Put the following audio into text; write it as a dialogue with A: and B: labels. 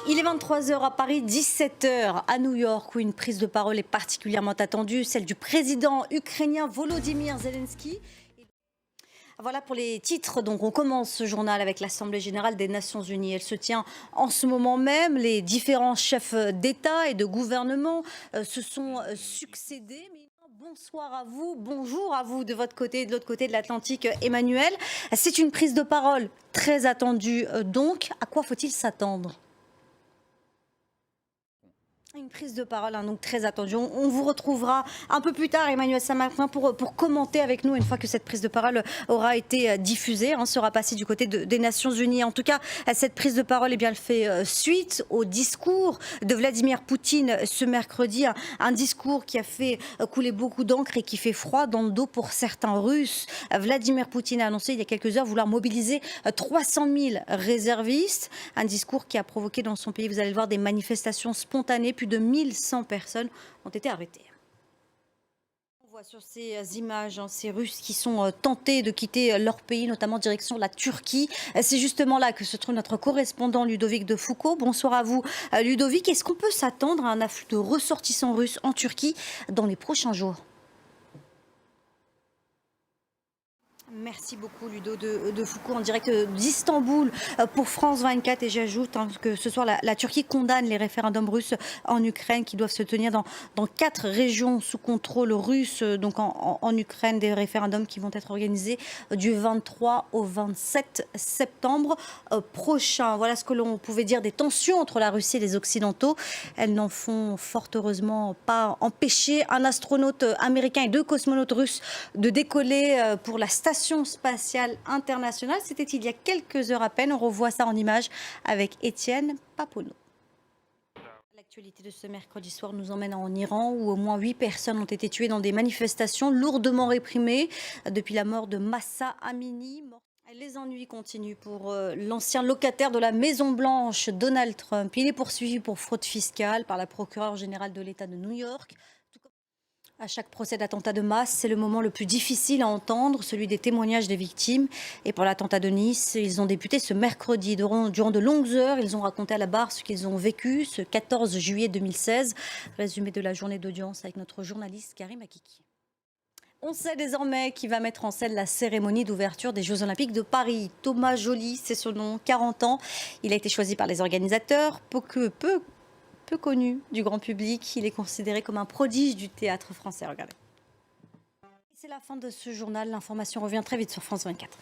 A: Il est 23 h à Paris, 17 h à New York, où une prise de parole est particulièrement attendue, celle du président ukrainien Volodymyr Zelensky. Voilà pour les titres. Donc on commence ce journal avec l'Assemblée générale des Nations unies. Elle se tient en ce moment même. Les différents chefs d'État et de gouvernement se sont succédés. Bonsoir à vous, bonjour à vous de votre côté et de l'autre côté de l'Atlantique, Emmanuel. C'est une prise de parole très attendue. Donc, à quoi faut-il s'attendre ? Une prise de parole donc très attendue. On vous retrouvera un peu plus tard, Emmanuel Saint-Martin, pour commenter avec nous une fois que cette prise de parole aura été diffusée, sera passée du côté des Nations Unies. En tout cas, cette prise de parole, elle fait suite au discours de Vladimir Poutine ce mercredi, un discours qui a fait couler beaucoup d'encre et qui fait froid dans le dos pour certains Russes. Vladimir Poutine a annoncé il y a quelques heures vouloir mobiliser 300 000 réservistes, un discours qui a provoqué dans son pays, vous allez le voir, des manifestations spontanées. Plus de 1100 personnes ont été arrêtées. On voit sur ces images ces Russes qui sont tentés de quitter leur pays, notamment direction la Turquie. C'est justement là que se trouve notre correspondant Ludovic de Foucault. Bonsoir à vous, Ludovic. Est-ce qu'on peut s'attendre à un afflux de ressortissants russes en Turquie dans les prochains jours ? Merci beaucoup Ludo de Foucault en direct d'Istanbul pour France 24 et j'ajoute que ce soir la Turquie condamne les référendums russes en Ukraine qui doivent se tenir dans 4 régions sous contrôle russe, donc en Ukraine, des référendums qui vont être organisés du 23 au 27 septembre prochain. Voilà ce que l'on pouvait dire des tensions entre la Russie et les Occidentaux. Elles n'en font fort heureusement pas empêcher un astronaute américain et 2 cosmonautes russes de décoller pour la station spatiale internationale. C'était il y a quelques heures à peine. On revoit ça en images avec Étienne Papono. L'actualité de ce mercredi soir nous emmène en Iran où au moins 8 personnes ont été tuées dans des manifestations lourdement réprimées depuis la mort de Mahsa Amini. Les ennuis continuent pour l'ancien locataire de la Maison Blanche, Donald Trump. Il est poursuivi pour fraude fiscale par la procureure générale de l'État de New York. À chaque procès d'attentat de masse, c'est le moment le plus difficile à entendre, celui des témoignages des victimes. Et pour l'attentat de Nice, ils ont débuté ce mercredi. Durant de longues heures, ils ont raconté à la barre ce qu'ils ont vécu ce 14 juillet 2016. Résumé de la journée d'audience avec notre journaliste Karim Akiki. On sait désormais qui va mettre en scène la cérémonie d'ouverture des Jeux Olympiques de Paris. Thomas Joly, c'est son nom, 40 ans. Il a été choisi par les organisateurs, peu connu du grand public. Il est considéré comme un prodige du théâtre français. Regardez. C'est la fin de ce journal. L'information revient très vite sur France 24.